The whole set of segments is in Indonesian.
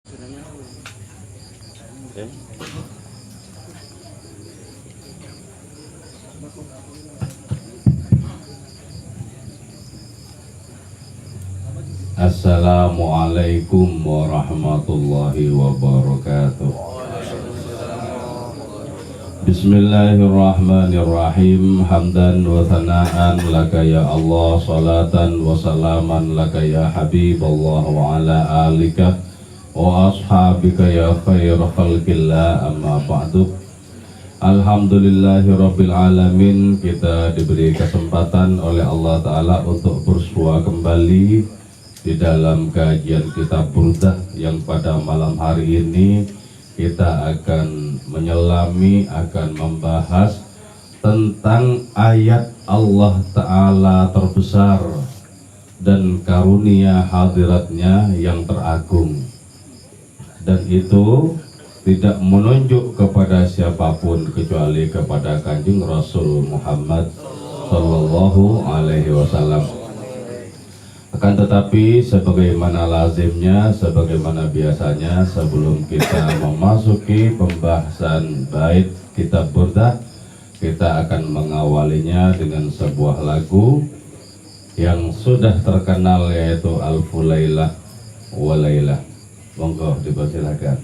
Okay. Assalamualaikum warahmatullahi wabarakatuh. Bismillahirrahmanirrahim. Hamdan wa thana'an laka ya Allah, salatan wa salaman laka ya Habiballah wa ala alika wa ashabika ya khair khalqillah, amma ba'du. Alhamdulillahi rabbil alamin. Kita diberi kesempatan oleh Allah Ta'ala untuk bersua kembali di dalam kajian kitab Burdah yang pada malam hari ini kita akan menyelami, akan membahas tentang ayat Allah Ta'ala terbesar dan karunia hadiratnya yang teragung, dan itu tidak menunjuk kepada siapapun kecuali kepada Kanjeng Rasul Muhammad Sallallahu Alaihi Wasallam. Akan tetapi sebagaimana lazimnya, sebagaimana biasanya, sebelum kita memasuki pembahasan bait kitab Burdah, kita akan mengawalinya dengan sebuah lagu yang sudah terkenal, yaitu Alfu Lailah wa Lailah. Monggo dipersilakan.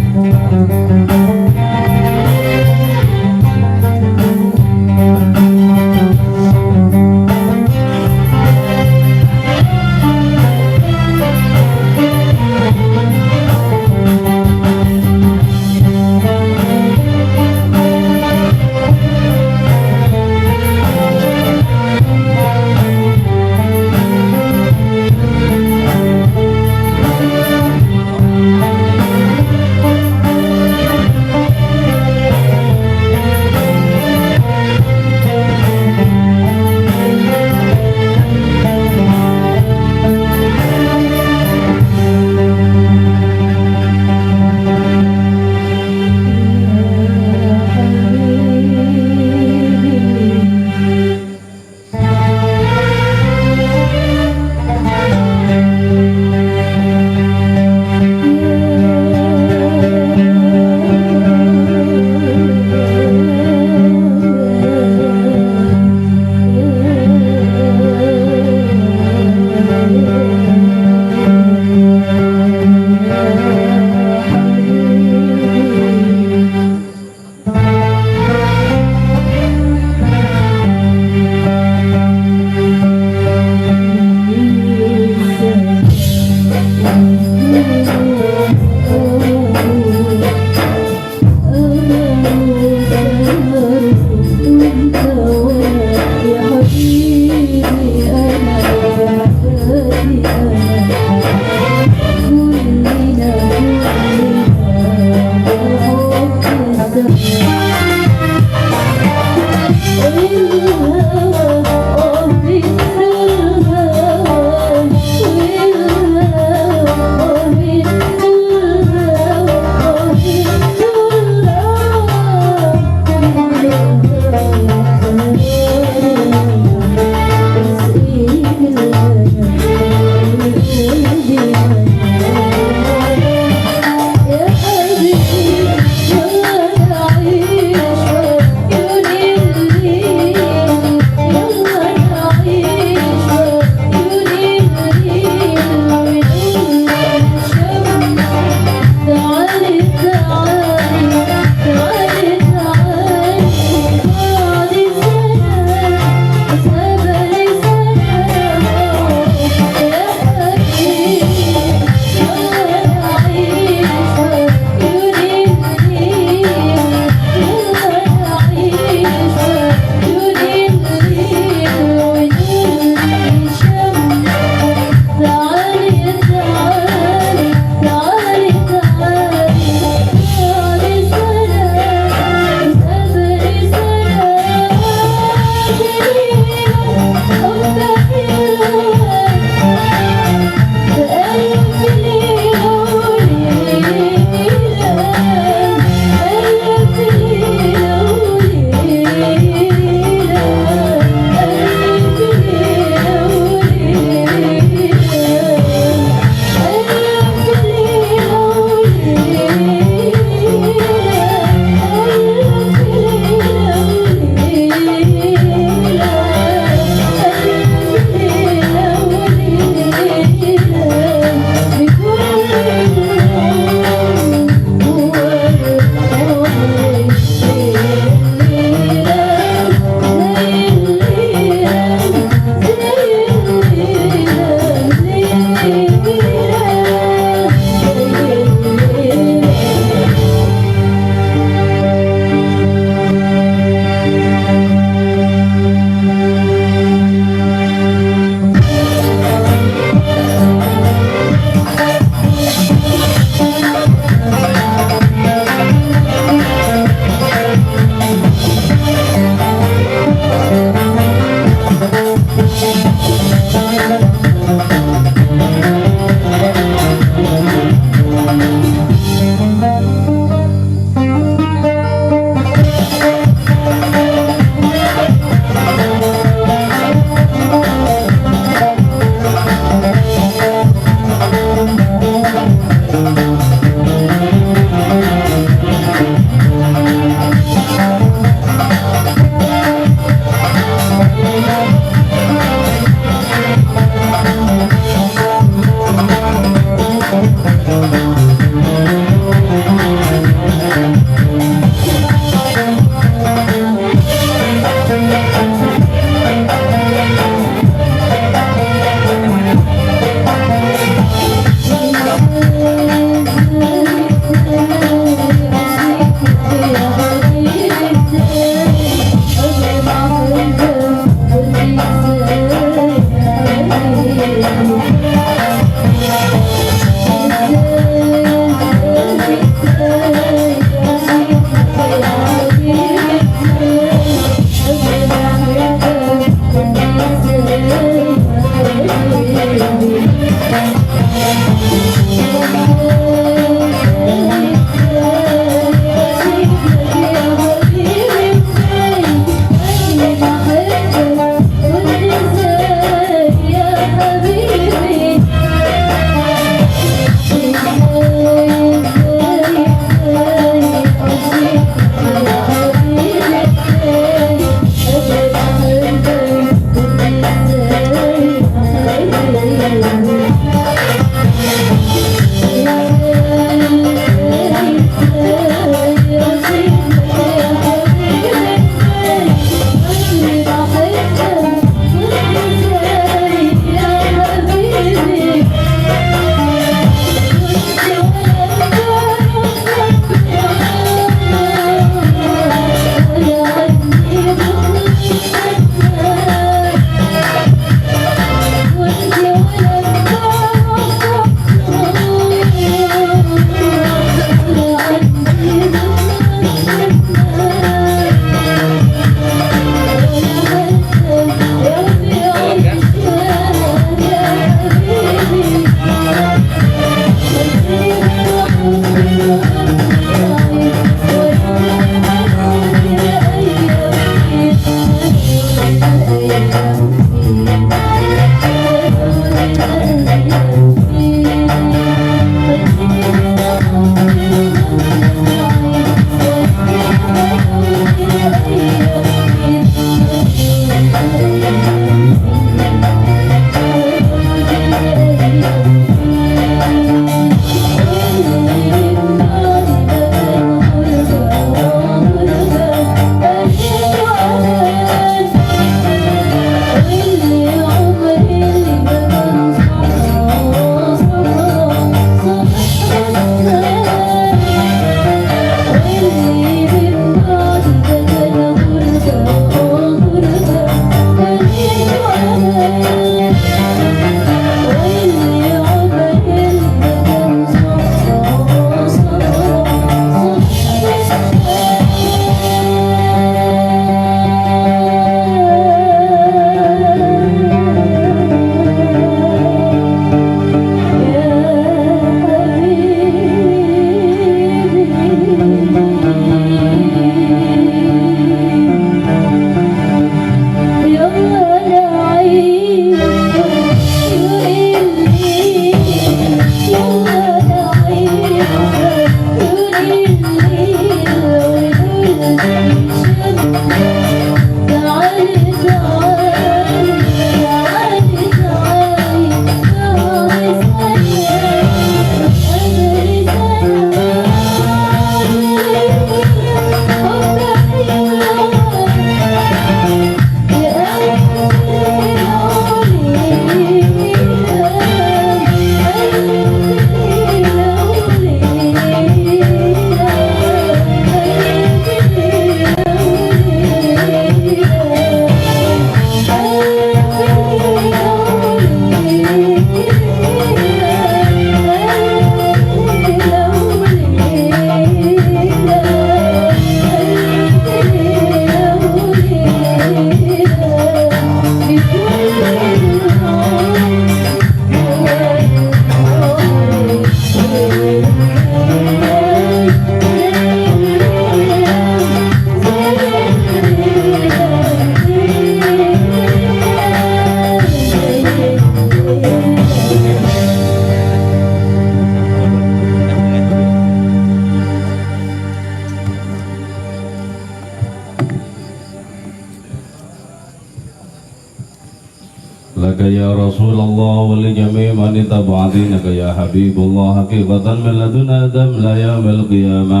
لك يا رسول الله ولجميع من اتبع دينك يا حبيب الله حقيقة من لدن آدم لا يوم القيامة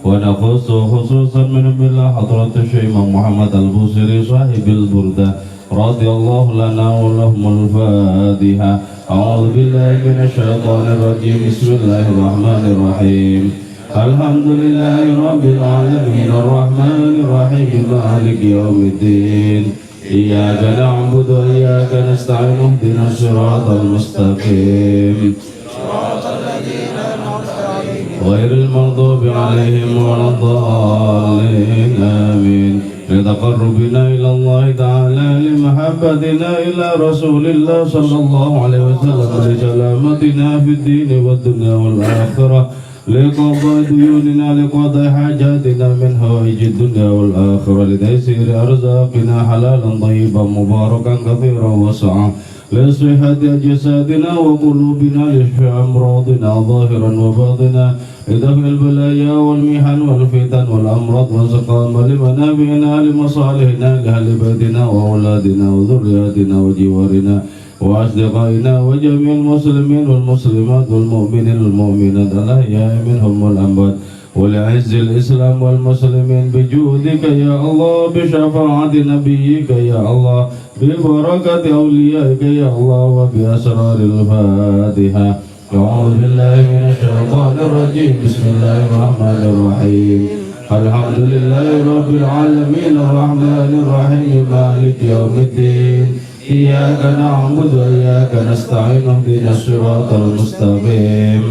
ونخص خصوصا من بالله حضرة الشيخ محمد البوصيري صاحب البردة رضي الله لنا ولهم الفاتحة. أعوذ بالله من الشيطان الرجيم بسم الله الرحمن الرحيم الحمد لله رب العالمين الرحمن الرحيم مالك يوم الدين إياك نعبد وإياك نستعين اهدنا الصراط المستقيم صراط الذين أنعمت عليهم غير المغضوب عليهم ولا الضالين آمين. لتقربنا إلى الله تعالى لمحبتنا إلى رسول الله صلى الله عليه وسلم لسلامتنا في الدين والدنيا والآخرة لقضاء ديوننا لقضاء حاجاتنا من حوائج الدنيا والآخرة لتيسير أرزاقنا حلالا طيبا مباركا كثيرا وسعا لصحة أجسادنا وقلوبنا لشفاء أمراضنا ظاهرا وباطنا لدفع البلايا والمحن والفتن والأمراض والسقام لمنافعنا لمصالحنا لأهل بيتنا وأولادنا وذرياتنا وجوارنا وأصدقائنا وجميع المسلمين والمسلمات والمؤمنين والمؤمنات الأحياء منهم والأموات ولعز الإسلام والمسلمين بجودك يا الله بشفاعة نبيك يا الله ببركة أوليائك يا الله وبأسرار الفاتحة. أعوذ بالله من الشيطان الرجيم بسم الله الرحمن الرحيم الحمد لله رب العالمين الرحمن الرحيم مالك يوم الدين إياك نعبد وإياك نستعين اهدنا الصراط المستقيم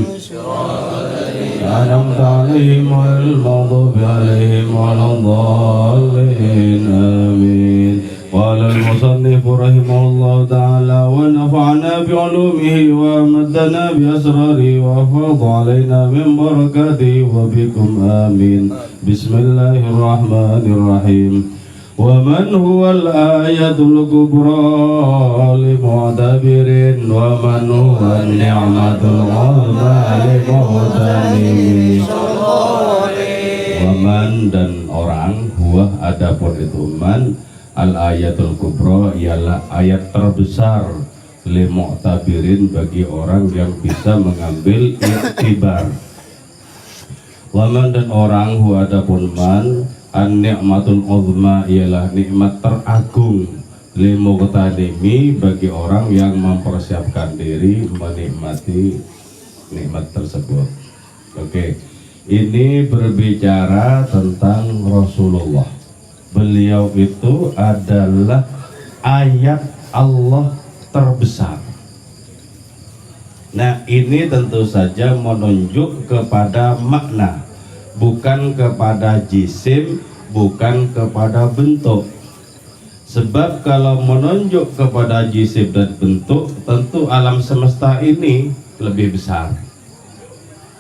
أنعمت عليهم غير المغضوب عليهم ولا الضالين آمين. قال المصنف رحمه الله تعالى ونفعنا بعلومه وأمدنا بأسراره وأفاض علينا من بركاته وبكم آمين. بسم الله الرحمن الرحيم ومن هو الآية الكبرى لمعتبر ومن هو النعمة العظمى لمغتنم. Waman dan orang huwa adapun itu man al ayatul kubra ialah ayat terbesar limu'tabirin bagi orang yang bisa mengambil iktibar. Waman dan orang huwa adapun man an-ni'matul uzma ialah nikmat teragung limuqtadimi bagi orang yang mempersiapkan diri menikmati nikmat tersebut. Oke, ini berbicara tentang Rasulullah. Beliau itu adalah ayat Allah terbesar. Nah, ini tentu saja menunjuk kepada makna, bukan kepada jisim, bukan kepada bentuk. Sebab kalau menunjuk kepada jisim dan bentuk, tentu alam semesta ini lebih besar.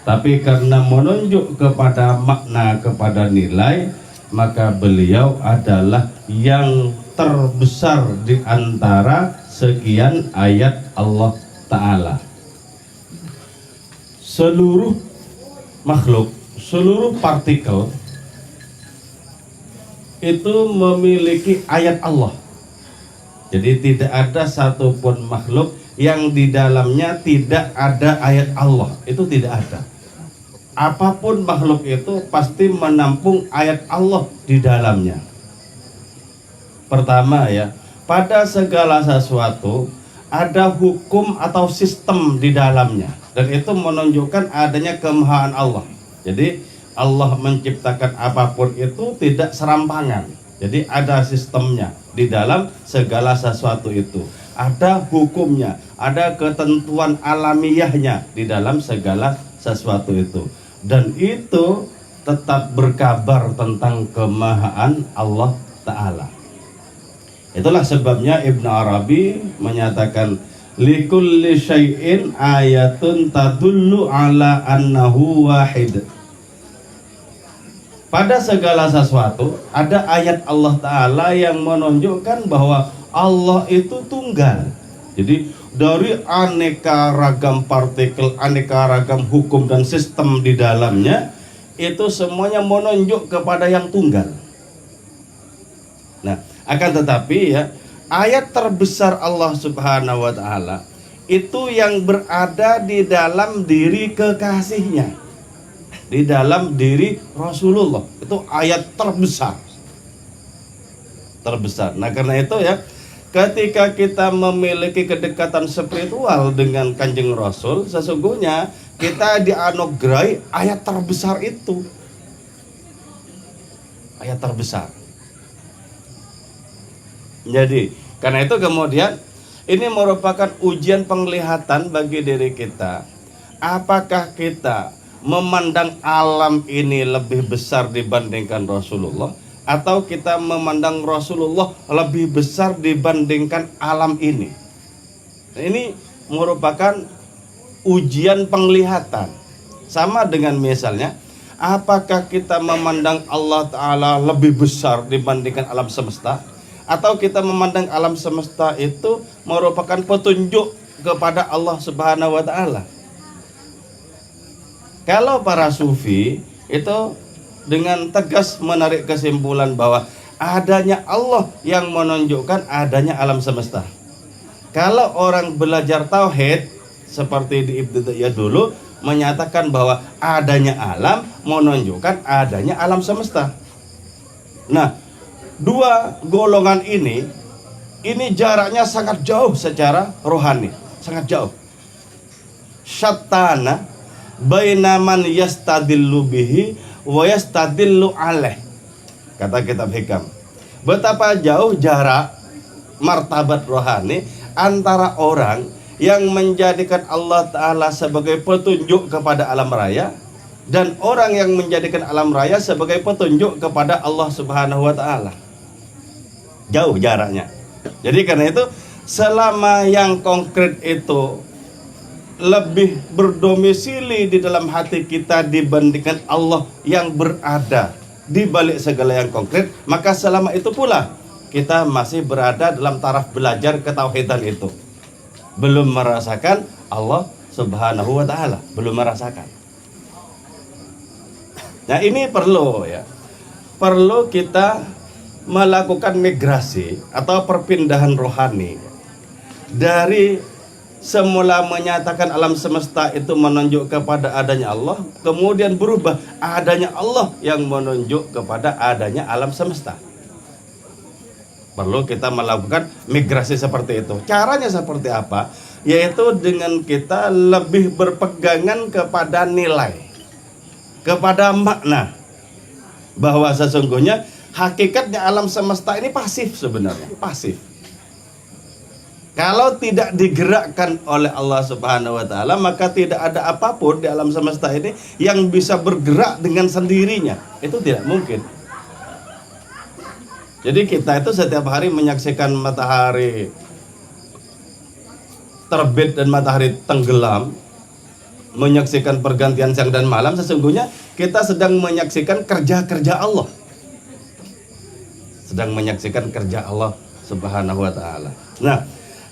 Tapi karena menunjuk kepada makna, kepada nilai, maka beliau adalah yang terbesar di antara sekian ayat Allah Ta'ala. Seluruh makhluk, seluruh partikel itu memiliki ayat Allah. Jadi tidak ada satupun makhluk yang di dalamnya tidak ada ayat Allah. Itu tidak ada. Apapun makhluk itu pasti menampung ayat Allah di dalamnya. Pertama ya, pada segala sesuatu ada hukum atau sistem di dalamnya, dan itu menunjukkan adanya kemahaan Allah. Jadi Allah menciptakan apapun itu tidak serampangan. Jadi ada sistemnya di dalam segala sesuatu itu. Ada hukumnya, ada ketentuan alamiahnya di dalam segala sesuatu itu. Dan itu tetap berkabar tentang kemahaan Allah Ta'ala. Itulah sebabnya Ibn Arabi menyatakan likulli syai'in ayatun tadullu ala annahu wahid. Pada segala sesuatu ada ayat Allah Ta'ala yang menunjukkan bahwa Allah itu tunggal. Jadi dari aneka ragam partikel, aneka ragam hukum dan sistem di dalamnya, itu semuanya menunjuk kepada yang tunggal. Nah, akan tetapi ya, ayat terbesar Allah Subhanahu wa taala itu yang berada di dalam diri kekasihnya, di dalam diri Rasulullah. Itu ayat terbesar. Nah karena itu ya, ketika kita memiliki kedekatan spiritual dengan Kanjeng Rasul, sesungguhnya kita dianugerahi ayat terbesar itu. Ayat terbesar. Jadi, karena itu kemudian ini merupakan ujian penglihatan bagi diri kita. Apakah kita memandang alam ini lebih besar dibandingkan Rasulullah, atau kita memandang Rasulullah lebih besar dibandingkan alam ini? Ini merupakan ujian penglihatan. Sama dengan misalnya, apakah kita memandang Allah Ta'ala lebih besar dibandingkan alam semesta, atau kita memandang alam semesta itu merupakan petunjuk kepada Allah Subhanahu wa Ta'ala? Kalau para sufi itu dengan tegas menarik kesimpulan bahwa adanya Allah yang menunjukkan adanya alam semesta. Kalau orang belajar tauhid seperti di Ibnu Taimiyah dulu menyatakan bahwa adanya alam menunjukkan adanya alam semesta. Nah, dua golongan ini jaraknya sangat jauh secara rohani, sangat jauh. Syattana baina man yastadillu bihi wa yastadillu alaih, kata kitab Hikam. Betapa jauh jarak martabat rohani antara orang yang menjadikan Allah Ta'ala sebagai petunjuk kepada alam raya dan orang yang menjadikan alam raya sebagai petunjuk kepada Allah Subhanahu wa Ta'ala. Jauh jaraknya. Jadi karena itu, selama yang konkret itu lebih berdomisili di dalam hati kita dibandingkan Allah yang berada di balik segala yang konkret, maka selama itu pula kita masih berada dalam taraf belajar ketauhidan itu. Belum merasakan Allah Subhanahu wa Ta'ala, belum merasakan. Nah, ini perlu kita melakukan migrasi atau perpindahan rohani dari semula menyatakan alam semesta itu menunjuk kepada adanya Allah, kemudian berubah adanya Allah yang menunjuk kepada adanya alam semesta. Perlu kita melakukan migrasi seperti itu. Caranya seperti apa? Yaitu dengan kita lebih berpegangan kepada nilai, kepada makna, bahwa sesungguhnya hakikatnya alam semesta ini pasif sebenarnya, pasif. Kalau tidak digerakkan oleh Allah Subhanahu wa Ta'ala, maka tidak ada apapun di alam semesta ini yang bisa bergerak dengan sendirinya. Itu tidak mungkin. Jadi kita itu setiap hari menyaksikan matahari terbit dan matahari tenggelam, menyaksikan pergantian siang dan malam, sesungguhnya kita sedang menyaksikan kerja-kerja Allah. Sedang menyaksikan kerja Allah Subhanahu wa Ta'ala. Nah,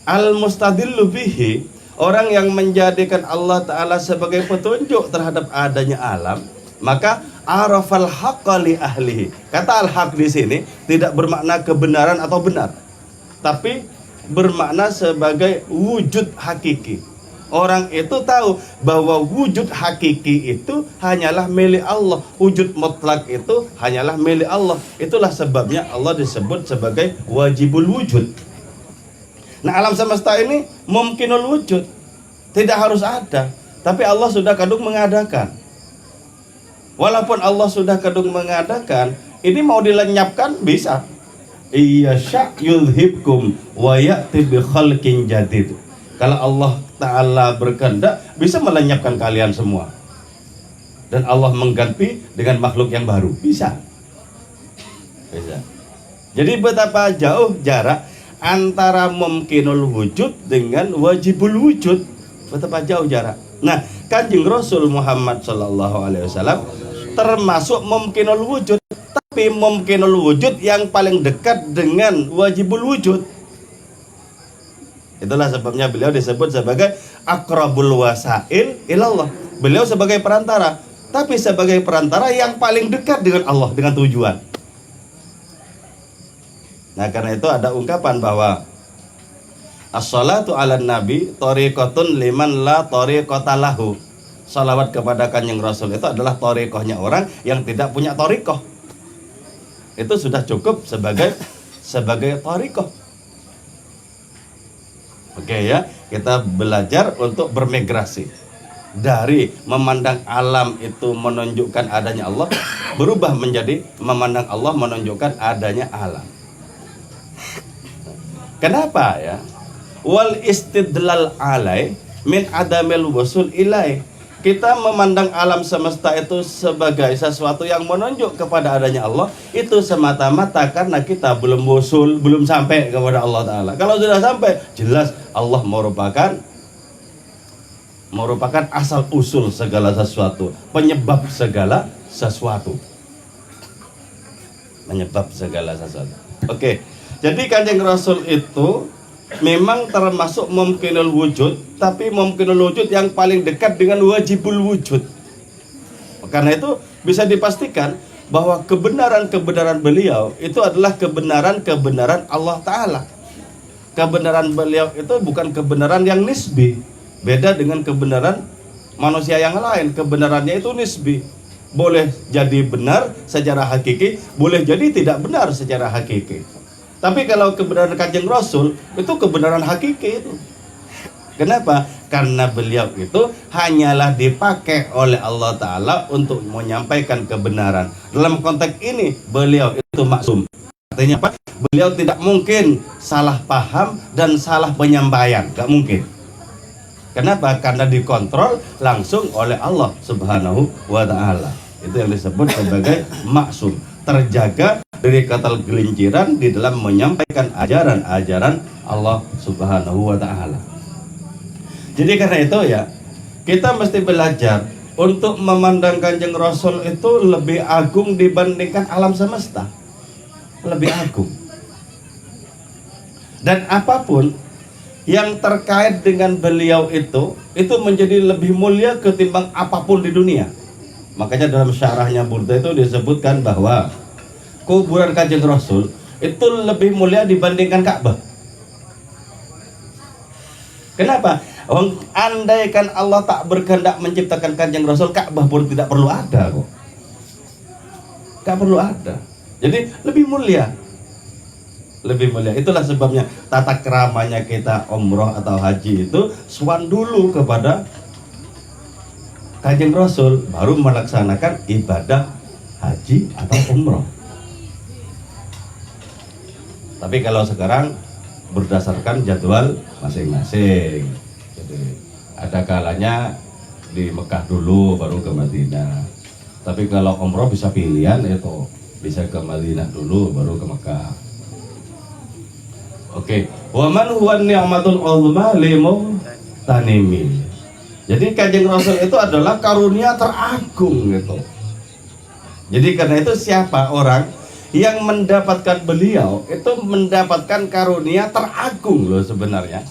al-mustadillu bihi, orang yang menjadikan Allah Ta'ala sebagai petunjuk terhadap adanya alam, maka arafal haqqa li ahlihi. Kata al-haq di sini tidak bermakna kebenaran atau benar, tapi bermakna sebagai wujud hakiki. Orang itu tahu bahwa wujud hakiki itu hanyalah milik Allah, wujud mutlak itu hanyalah milik Allah. Itulah sebabnya Allah disebut sebagai wajibul wujud. Nah, alam semesta ini mumkinul wujud, tidak harus ada, tapi Allah sudah kadung mengadakan. Walaupun Allah sudah kadung mengadakan, ini mau dilenyapkan bisa. Iya sya yulhibkum wa ya'ti bi khalqin jadid. Kalau Allah Ta'ala berkehendak, bisa melenyapkan kalian semua, dan Allah mengganti dengan makhluk yang baru, bisa. Jadi betapa jauh jarak antara mumkinul wujud dengan wajibul wujud, betapa jauh jarak. Nah, Kanjeng Rasul Muhammad Sallallahu Alaihi Wasallam termasuk mumkinul wujud, tapi mumkinul wujud yang paling dekat dengan wajibul wujud. Itulah sebabnya beliau disebut sebagai aqrabul wasail ilallah. Beliau sebagai perantara, tapi sebagai perantara yang paling dekat dengan Allah, dengan tujuan. Nah, karena itu ada ungkapan bahwa as-salatu ala nabi tariqatun liman la tariqata lahu. Salawat kepada Kanjeng Rasul itu adalah tariqahnya orang yang tidak punya tariqah. Itu sudah cukup sebagai tariqah. Oke ya, kita belajar untuk bermigrasi dari memandang alam itu menunjukkan adanya Allah, berubah menjadi memandang Allah menunjukkan adanya alam. Kenapa ya? Wal istidlal alai min adamil wusul ilai. Kita memandang alam semesta itu sebagai sesuatu yang menunjuk kepada adanya Allah, itu semata-mata karena kita belum wusul, belum sampai kepada Allah Ta'ala. Kalau sudah sampai, jelas Allah merupakan asal usul segala sesuatu, penyebab segala sesuatu. Menyebab segala sesuatu. Oke. Jadi Kanjeng Rasul itu memang termasuk mumkinul wujud, tapi mumkinul wujud yang paling dekat dengan wajibul wujud. Karena itu bisa dipastikan bahwa kebenaran-kebenaran beliau itu adalah kebenaran-kebenaran Allah Ta'ala. Kebenaran beliau itu bukan kebenaran yang nisbi. Beda dengan kebenaran manusia yang lain. Kebenarannya itu nisbi. Boleh jadi benar secara hakiki, boleh jadi tidak benar secara hakiki. Tapi kalau kebenaran Kanjeng Rasul itu kebenaran hakiki itu. Kenapa? Karena beliau itu hanyalah dipakai oleh Allah Ta'ala untuk menyampaikan kebenaran. Dalam konteks ini beliau itu maksum. Artinya apa? Beliau tidak mungkin salah paham dan salah penyampaian. Gak mungkin. Kenapa? Karena dikontrol langsung oleh Allah Subhanahu wa Ta'ala. Itu yang disebut sebagai maksum. Terjaga dari ketergelinciran di dalam menyampaikan ajaran-ajaran Allah Subhanahu wa Ta'ala. Jadi karena itu ya, kita mesti belajar untuk memandang Kanjeng Rasul itu lebih agung dibandingkan alam semesta. Lebih agung. Dan apapun yang terkait dengan beliau itu menjadi lebih mulia ketimbang apapun di dunia. Makanya dalam syarahnya Burda itu disebutkan bahwa kuburan Kanjeng Rasul itu lebih mulia dibandingkan Ka'bah. Kenapa? Andaikan Allah tak berkehendak menciptakan Kanjeng Rasul, Ka'bah pun tidak perlu ada kok. Gak perlu ada. Jadi lebih mulia. Lebih mulia. Itulah sebabnya tata keramanya kita umroh atau haji itu sowan dulu kepada Kanjeng Rasul, baru melaksanakan ibadah haji atau umroh. Tapi kalau sekarang berdasarkan jadwal masing-masing. Jadi ada kalanya di Mekah dulu baru ke Madinah. Tapi kalau umroh bisa pilihan itu, bisa ke Madinah dulu baru ke Mekah. Oke, wa man huwa ni'matul uzma limu tanimi. Jadi Kanjeng Rasul itu adalah karunia teragung gitu. Jadi karena itu siapa orang yang mendapatkan beliau itu mendapatkan karunia teragung loh sebenarnya.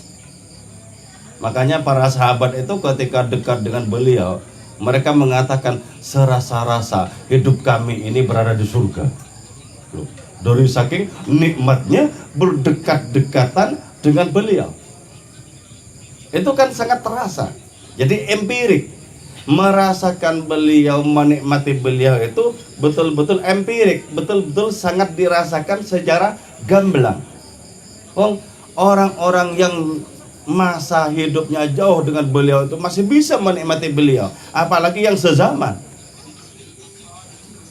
Makanya para sahabat itu ketika dekat dengan beliau, mereka mengatakan serasa-rasa hidup kami ini berada di surga. Loh, dari saking nikmatnya berdekat-dekatan dengan beliau. Itu kan sangat terasa. Jadi empirik, merasakan beliau, menikmati beliau itu betul-betul empirik, betul-betul sangat dirasakan secara gamblang. Orang-orang yang masa hidupnya jauh dengan beliau itu masih bisa menikmati beliau, apalagi yang sezaman.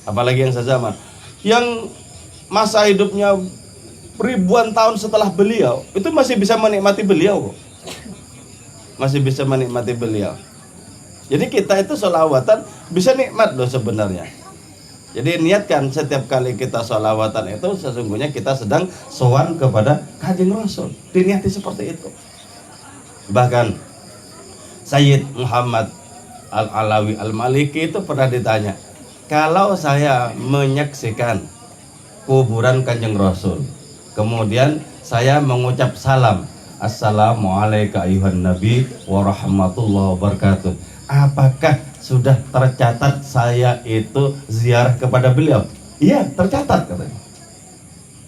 Apalagi yang sezaman. Yang masa hidupnya ribuan tahun setelah beliau itu masih bisa menikmati beliau kok. Masih bisa menikmati beliau. Jadi kita itu sholawatan bisa nikmat loh sebenarnya. Jadi niatkan setiap kali kita sholawatan itu sesungguhnya kita sedang sowan kepada Kanjeng Rasul. Diniati seperti itu. Bahkan Sayyid Muhammad Al-Alawi Al-Maliki itu pernah ditanya, kalau saya menyaksikan kuburan Kanjeng Rasul, kemudian saya mengucap salam, Assalamualaikum ayuhan Nabi wa rahmatullahi wabarakatuh, apakah sudah tercatat saya itu ziarah kepada beliau? Iya, tercatat katanya.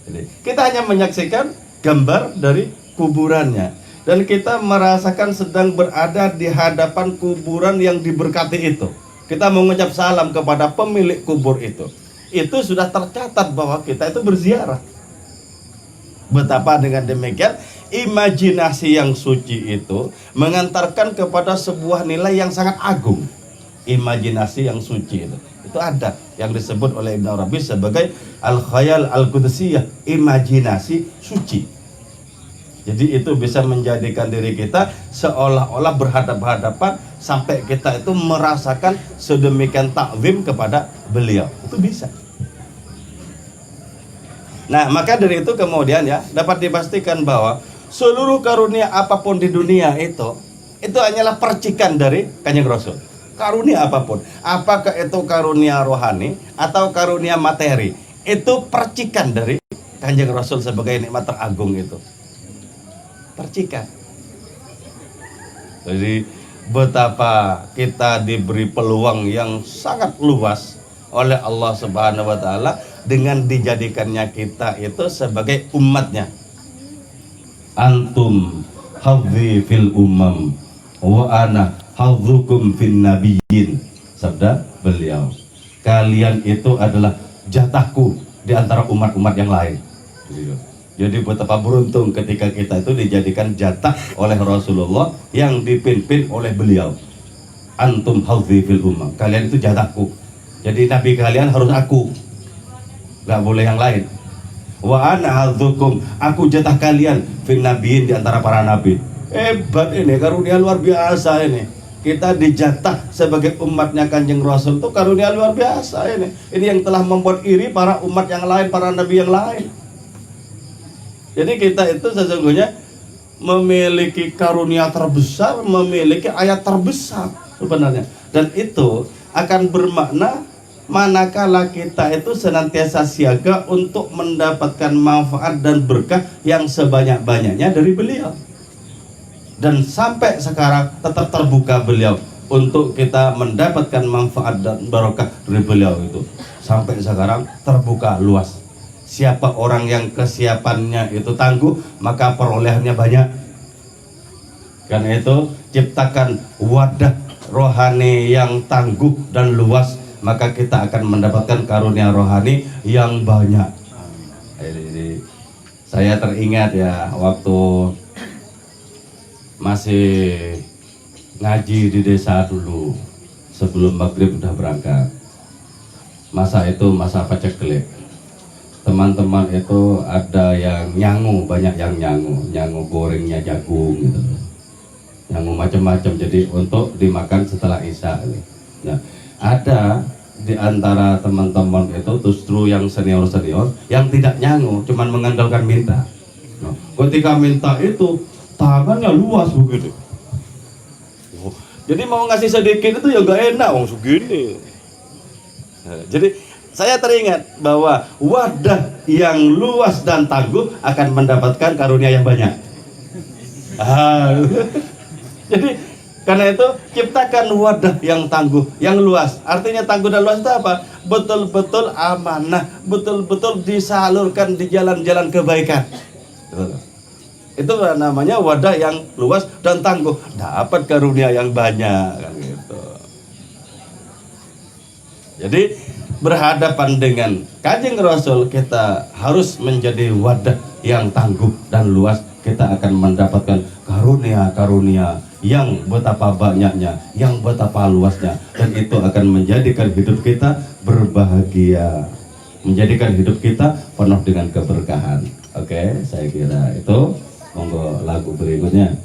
Jadi, kita hanya menyaksikan gambar dari kuburannya, dan kita merasakan sedang berada di hadapan kuburan yang diberkati itu. Kita mengucap salam kepada pemilik kubur itu. Itu sudah tercatat bahwa kita itu berziarah. Betapa dengan demikian imajinasi yang suci itu mengantarkan kepada sebuah nilai yang sangat agung. Imajinasi yang suci itu ada yang disebut oleh Ibn Arabi sebagai al-khayal al-qudsiyah, imajinasi suci. Jadi itu bisa menjadikan diri kita seolah-olah berhadap-hadapan sampai kita itu merasakan sedemikian takzim kepada beliau. Itu bisa. Nah, maka dari itu kemudian ya dapat dipastikan bahwa seluruh karunia apapun di dunia itu hanyalah percikan dari Kanjeng Rasul. Karunia apapun, apakah itu karunia rohani atau karunia materi, itu percikan dari Kanjeng Rasul sebagai nikmat teragung itu. Percikan. Jadi betapa kita diberi peluang yang sangat luas oleh Allah Subhanahu wa taala dengan dijadikannya kita itu sebagai umatnya. Antum hadzi fil umam wa ana hadzukum fin nabiyyin, sabda beliau. Kalian itu adalah jatahku di antara umat-umat yang lain. Jadi betapa beruntung ketika kita itu dijadikan jatah oleh Rasulullah yang dipimpin oleh beliau. Antum hadzi fil umam, kalian itu jatahku. Jadi nabi kalian harus aku, gak boleh yang lain. Wa ana hadzukum, aku jatah kalian fin nabiyyin, di antara para nabi. Hebat ini, karunia luar biasa ini. Kita dijatah sebagai umatnya Kanjeng Rasul, itu karunia luar biasa ini. Ini yang telah membuat iri para umat yang lain, para nabi yang lain. Jadi kita itu sesungguhnya memiliki karunia terbesar, memiliki ayat terbesar sebenarnya. Dan itu akan bermakna manakala kita itu senantiasa siaga untuk mendapatkan manfaat dan berkah yang sebanyak-banyaknya dari beliau. Dan sampai sekarang tetap terbuka beliau untuk kita mendapatkan manfaat dan barokah dari beliau itu. Sampai sekarang terbuka luas. Siapa orang yang kesiapannya itu tangguh, maka perolehannya banyak. Karena itu ciptakan wadah rohani yang tangguh dan luas, maka kita akan mendapatkan karunia rohani yang banyak. Jadi, saya teringat ya waktu masih ngaji di desa dulu, sebelum maghrib udah berangkat. Masa itu masa paceklik. Teman-teman itu ada yang nyangu, banyak yang nyangu gorengnya jagung gitu, nyangu macam-macam. Jadi untuk dimakan setelah isya. Nah, ada di antara teman-teman itu justru yang senior-senior yang tidak nyangu, cuman mengandalkan minta. Nah, ketika minta itu tangannya luas begitu. Jadi mau ngasih sedikit itu ya gak enak, wong segini. Nah, jadi saya teringat bahwa wadah yang luas dan tangguh akan mendapatkan karunia yang banyak. Jadi karena itu ciptakan wadah yang tangguh, yang luas. Artinya tangguh dan luas itu apa? Betul-betul amanah, betul-betul disalurkan di jalan-jalan kebaikan. Itu namanya wadah yang luas dan tangguh, dapat karunia yang banyak kan gitu. Jadi berhadapan dengan Kanjeng Rasul, kita harus menjadi wadah yang tangguh dan luas. Kita akan mendapatkan karunia-karunia yang betapa banyaknya, yang betapa luasnya, dan itu akan menjadikan hidup kita berbahagia, menjadikan hidup kita penuh dengan keberkahan. Oke, saya kira itu. Monggo lagu berikutnya.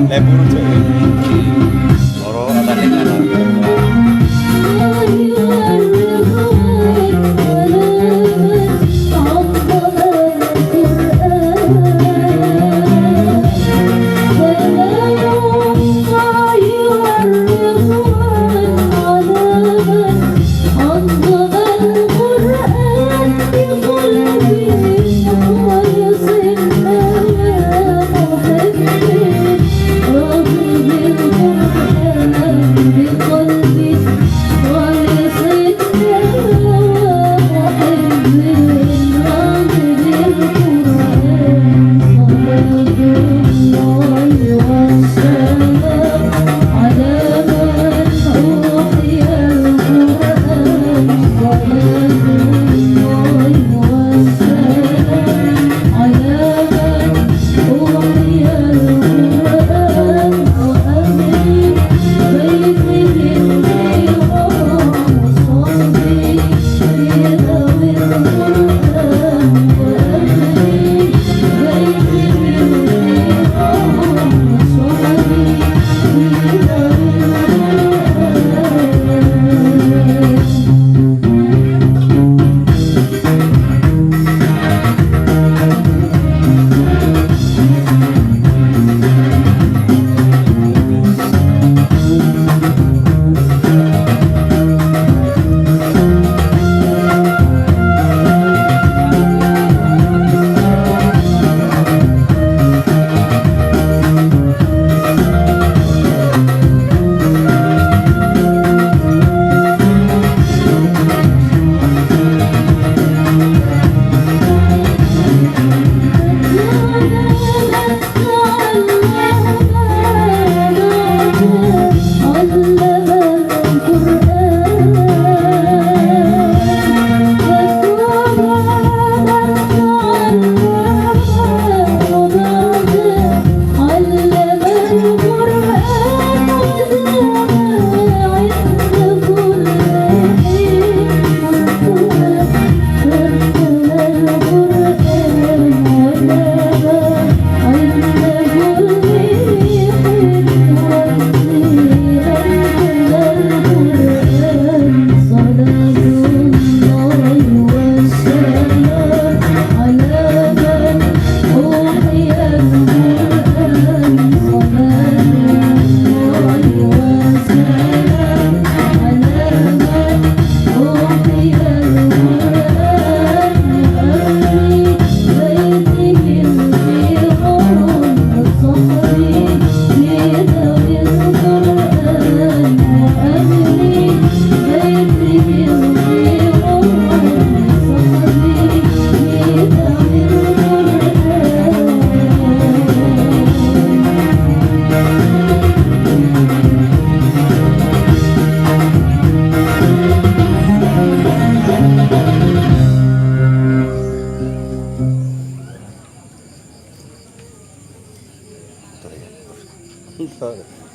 Lebur cuy. Moro atane kana.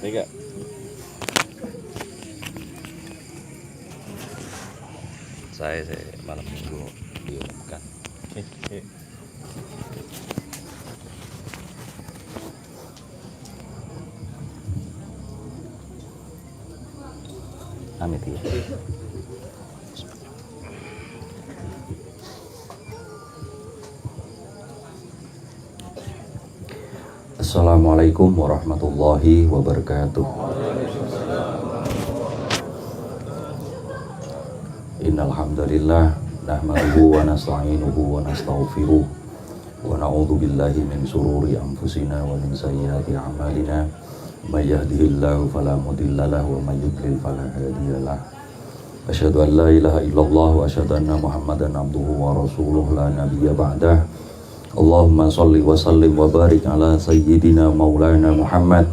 Mega. Saya malam minggu diumumkan. Amit ya. Assalamualaikum warahmatullahi wabarakatuh. Innal hamdalillah nahmaduhu wa nasta'inuhu wa nastaghfiruh wa na'udzu billahi min shururi anfusina wa min sayyiati a'malina may yahdihillahu fala mudilla lahu wa may yudlil fala hadiya lahu. Asyhadu an la ilaha illallah wa asyhadu anna Muhammadan abduhu wa rasuluh la nabiyya ba'dah. Allahumma shalli wa sallim wa barik ala sayyidina maulana Muhammad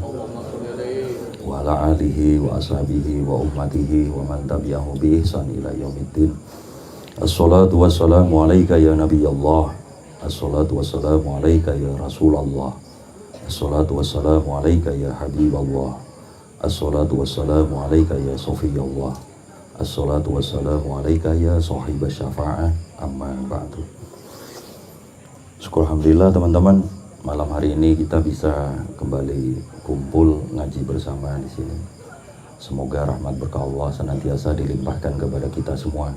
wa ala alihi wa ashabihi wa ummatihi wa man tabi'ahu bi ihsan ila yaumiddin. Assalatu wassalamu alayka ya nabiyallah. Assalatu wassalamu alayka ya rasulullah. Assalatu wassalamu alayka ya habiballah. Assalatu wassalamu alayka ya safiyallah. Assalatu wassalamu alayka ya sahibasy syafa'ah. Amma ba'du. Syukur alhamdulillah teman-teman, malam hari ini kita bisa kembali kumpul ngaji bersama di sini. Semoga rahmat berkah Allah senantiasa dilimpahkan kepada kita semua,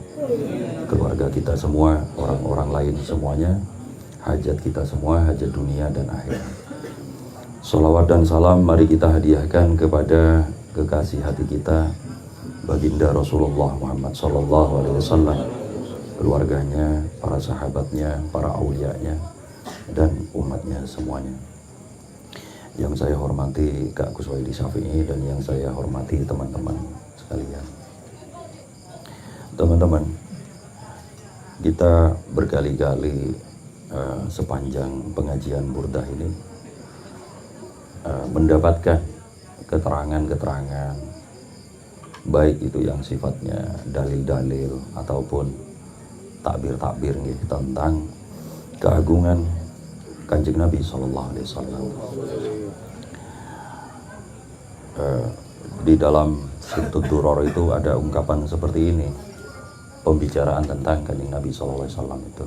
keluarga kita semua, orang-orang lain semuanya, hajat kita semua, hajat dunia dan akhirat. Salawat dan salam mari kita hadiahkan kepada kekasih hati kita, baginda Rasulullah Muhammad SAW, keluarganya, para sahabatnya, para aulianya, dan umatnya semuanya. Yang saya hormati Kak Kuswaidi Syafi'i dan yang saya hormati teman-teman sekalian. Teman-teman, kita berkali-kali sepanjang pengajian burdah ini mendapatkan keterangan-keterangan, baik itu yang sifatnya dalil-dalil ataupun takbir-takbir tentang keagungan Kanjeng Nabi Sallallahu Alaihi Wasallam. Di dalam Sintut Duror itu ada ungkapan seperti ini, pembicaraan tentang Kanjeng Nabi Sallallahu Alaihi Wasallam itu.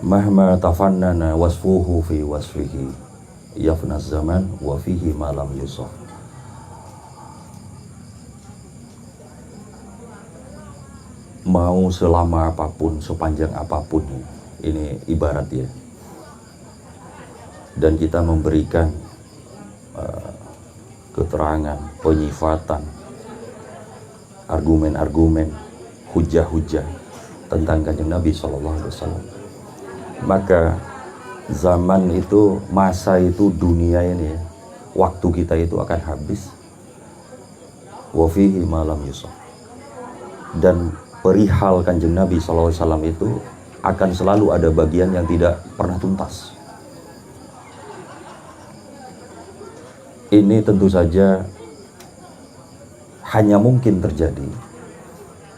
Mahma tafannana wasfuhu fi wasfihi yafna zaman wa fihi malam yusuf. Mau selama apapun, sepanjang apapun, ini ibarat ya. Dan kita memberikan keterangan, penyifatan, argumen-argumen, hujah-hujah tentang Kanjeng Nabi SAW. Maka zaman itu, masa itu, dunia ini, waktu kita itu akan habis. Wa fihi malam yusuf. Dan perihal Kanjeng Nabi SAW itu akan selalu ada bagian yang tidak pernah tuntas. Ini tentu saja hanya mungkin terjadi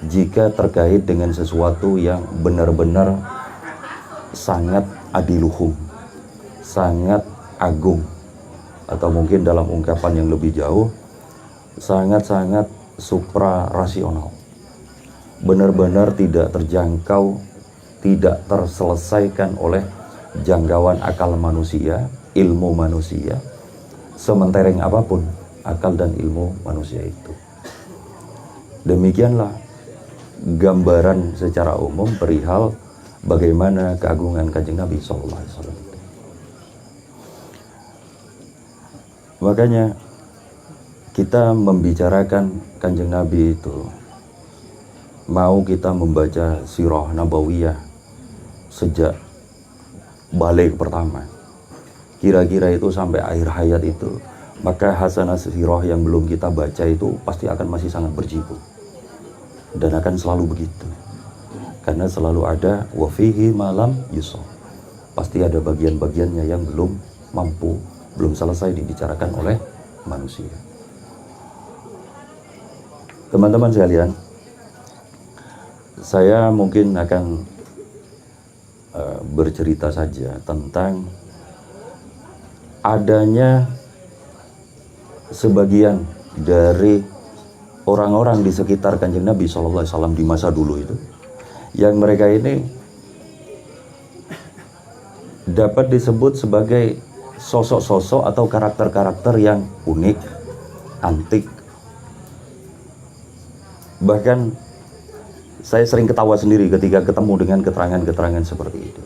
jika terkait dengan sesuatu yang benar-benar sangat adiluhum, sangat agung, atau mungkin dalam ungkapan yang lebih jauh, sangat-sangat supra-rasional. Benar-benar tidak terjangkau, tidak terselesaikan oleh jangkauan akal manusia, ilmu manusia, sementereng apapun akal dan ilmu manusia itu. Demikianlah gambaran secara umum perihal bagaimana keagungan Kanjeng Nabi SAW. Makanya kita membicarakan Kanjeng Nabi itu, mau kita membaca sirah nabawiyah sejak balik pertama, kira-kira itu sampai akhir hayat itu, maka hasanah sirah yang belum kita baca itu pasti akan masih sangat berjibu, dan akan selalu begitu, karena selalu ada wafihi malam yusuf, pasti ada bagian-bagiannya yang belum mampu, belum selesai dibicarakan oleh manusia. Teman-teman sekalian, saya mungkin akan bercerita saja tentang adanya sebagian dari orang-orang di sekitar Kanjeng Nabi SAW di masa dulu itu, yang mereka ini dapat disebut sebagai sosok-sosok atau karakter-karakter yang unik, antik. Bahkan saya sering ketawa sendiri ketika ketemu dengan keterangan-keterangan seperti itu.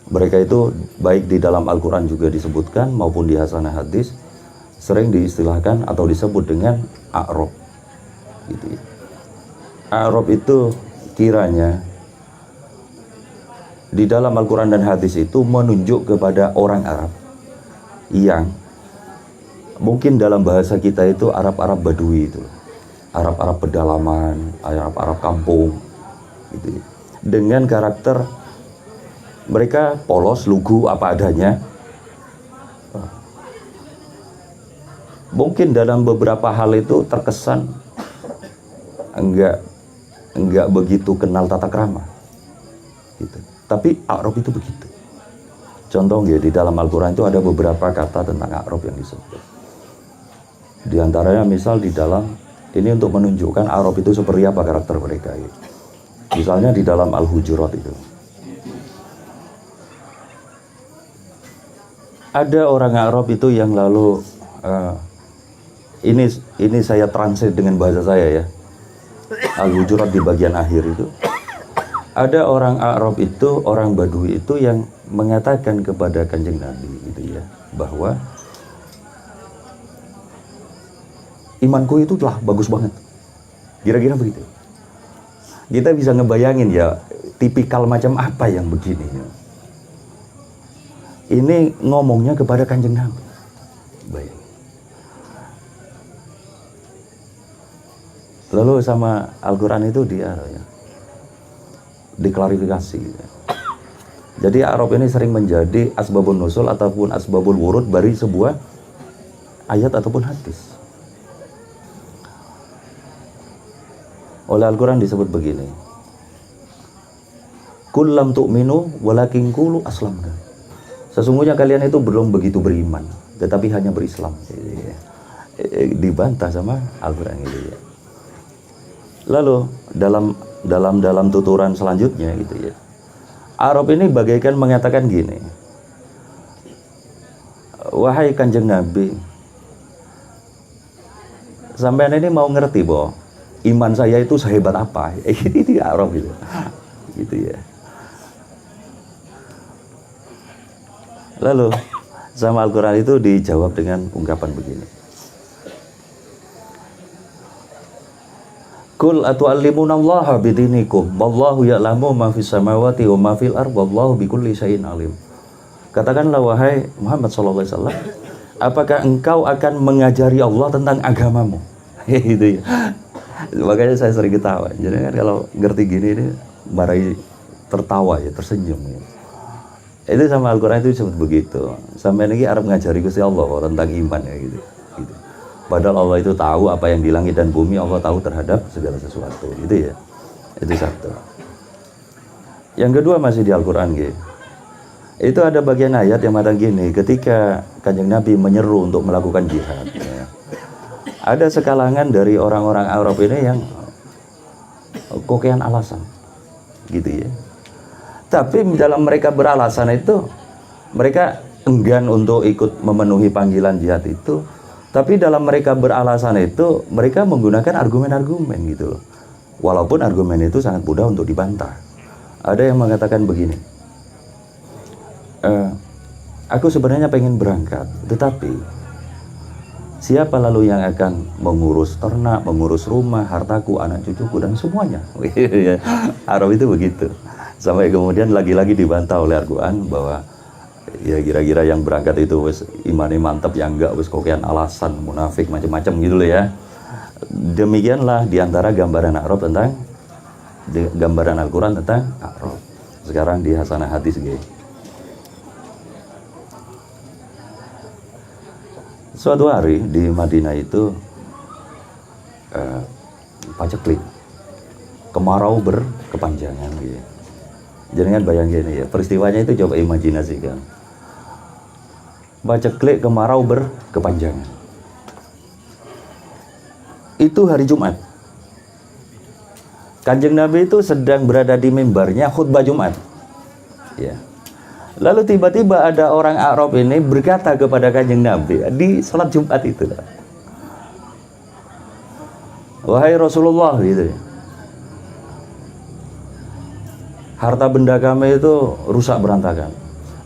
Mereka itu baik di dalam Al-Quran juga disebutkan maupun di hasanah hadis sering diistilahkan atau disebut dengan A'rab. Gitu ya. A'rab itu kiranya di dalam Al-Quran dan hadis itu menunjuk kepada orang Arab yang mungkin dalam bahasa kita itu Arab-Arab Badui itu, Arab-Arab pedalaman, Arab-Arab kampung gitu ya. Dengan karakter mereka polos, lugu, apa adanya. Mungkin dalam beberapa hal itu terkesan enggak begitu kenal tata krama gitu. Tapi A'rab itu begitu. Contoh ya, di dalam Al-Quran itu ada beberapa kata tentang A'rab yang disebut. Di antaranya misal di dalam ini untuk menunjukkan A'rab itu seperti apa karakter mereka. Misalnya di dalam Al-Hujurat itu, Ada orang Arab itu yang lalu ini saya translate dengan bahasa saya ya. Al-Hujurat di bagian akhir itu. Ada orang Arab itu, orang Badui itu yang mengatakan kepada Kanjeng Nabi gitu ya, bahwa imanku itu telah bagus banget. Kira-kira begitu. Kita bisa ngebayangin ya, tipikal macam apa yang begini ya. Ini ngomongnya kepada Kanjeng Nabi. Baik. Lalu sama Al-Quran itu dia ya, diklarifikasi. Ya. Jadi Arab ini sering menjadi asbabun nusul ataupun asbabul wurud dari sebuah ayat ataupun hadis. Oleh Al-Quran disebut begini. Kul lam tu'minu walakin qulu aslamna. Sesungguhnya kalian itu belum begitu beriman, tetapi hanya berislam. Dibantah sama Al-Quran gitu ya. Lalu dalam tuturan selanjutnya gitu ya, Arab ini bagaikan mengatakan gini, wahai Kanjeng Nabi, sampean ini mau ngerti bahwa iman saya itu sehebat apa? Ini Arab gitu, gitu ya. Lalu sama Al-Quran itu dijawab dengan ungkapan begini. Kul atu'allimunallaha bidinikum wallahu ya'lamu ma fis samawati wa ma fil ardi wallahu bikulli syai'in alim. Katakanlah wahai Muhammad sallallahu alaihi wasallam, apakah engkau akan mengajari Allah tentang agamamu? Gitu ya. Makanya saya sering ketawa. Jadi kan kalau ngerti gini ini marahi tertawa ya, tersenyum ya. Itu sama Al-Quran itu disebut begitu. Sampai ini Arab ngajari Gusti Allah tentang iman ya gitu. Padahal Allah itu tahu apa yang di langit dan bumi, Allah tahu terhadap segala sesuatu. Gitu ya. Itu satu. Yang kedua masih di Al-Quran gitu. Itu ada bagian ayat yang mengatakan gini, ketika Kanjeng Nabi menyeru untuk melakukan jihad ya. Ada sekalangan dari orang-orang Arab ini yang kokean alasan. Gitu ya. Tapi dalam mereka beralasan itu, mereka enggan untuk ikut memenuhi panggilan jihad itu. Tapi dalam mereka beralasan itu, mereka menggunakan argumen-argumen gitu loh. Walaupun argumen itu sangat mudah untuk dibantah. Ada yang mengatakan begini, aku sebenarnya pengen berangkat, tetapi siapa lalu yang akan mengurus ternak, mengurus rumah, hartaku, anak cucuku, dan semuanya? Arab itu begitu. Sampai kemudian lagi-lagi dibantah oleh Al-Quran bahwa ya kira-kira yang berangkat itu wis imani mantap, yang enggak wis kokian alasan, munafik, macam-macam gitu loh ya. Demikianlah diantara gambaran Arab tentang gambaran Al-Quran tentang Arab. Sekarang di Hasanah Hadis gitu. Suatu hari di Madinah itu paceklik, kemarau berkepanjangan gitu. Jangan bayangin ya, peristiwanya itu coba imajinasikan. Paceklik, kemarau berkepanjangan. Itu hari Jumat. Kanjeng Nabi itu sedang berada di mimbarnya khutbah Jumat. Ya. Lalu tiba-tiba ada orang Arab ini berkata kepada Kanjeng Nabi di salat Jumat itu, wahai Rasulullah gitu ya, harta benda kami itu rusak berantakan,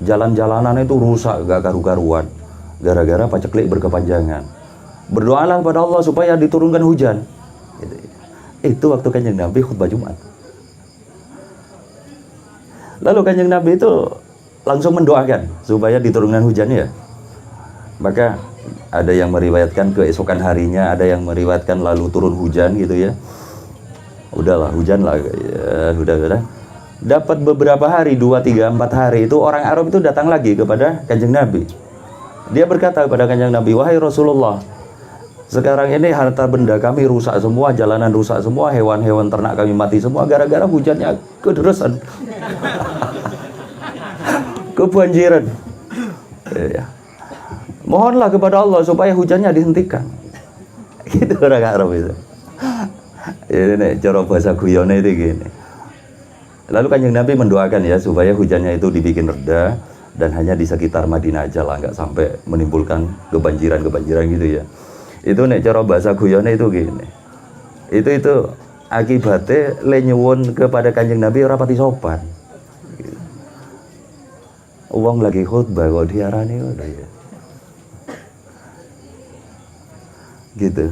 jalan-jalanan itu rusak gak karu-karuan gara-gara paceklik berkepanjangan. Berdoalah kepada Allah supaya diturunkan hujan. Itu waktu Kanjeng Nabi khutbah Jumat. Lalu Kanjeng Nabi itu langsung mendoakan supaya diturunkan hujan ya. Maka ada yang meriwayatkan keesokan harinya, ada yang meriwayatkan lalu turun hujan gitu ya. Udahlah hujan lah ya, udah. Dapat beberapa hari, 2, 3, 4 hari itu orang Arab itu datang lagi kepada Kanjeng Nabi. Dia berkata kepada Kanjeng Nabi, wahai Rasulullah, sekarang ini harta benda kami rusak semua, jalanan rusak semua, hewan-hewan ternak kami mati semua gara-gara hujannya kederesan. Kebanjiran. Ya. Mohonlah kepada Allah supaya hujannya dihentikan. Itu orang Arab itu. Ini cara bahasa guyone itu gini. Lalu Kanjeng Nabi mendoakan ya supaya hujannya itu dibikin reda, dan hanya di sekitar Madinah aja lah, nggak sampai menimbulkan kebanjiran gitu ya. Itu nek cara bahasa guyone itu gini, itu akibatnya le nyuwun kepada Kanjeng Nabi ora pati sopan. Uang lagi khutbah kok diarani udah ya gitu.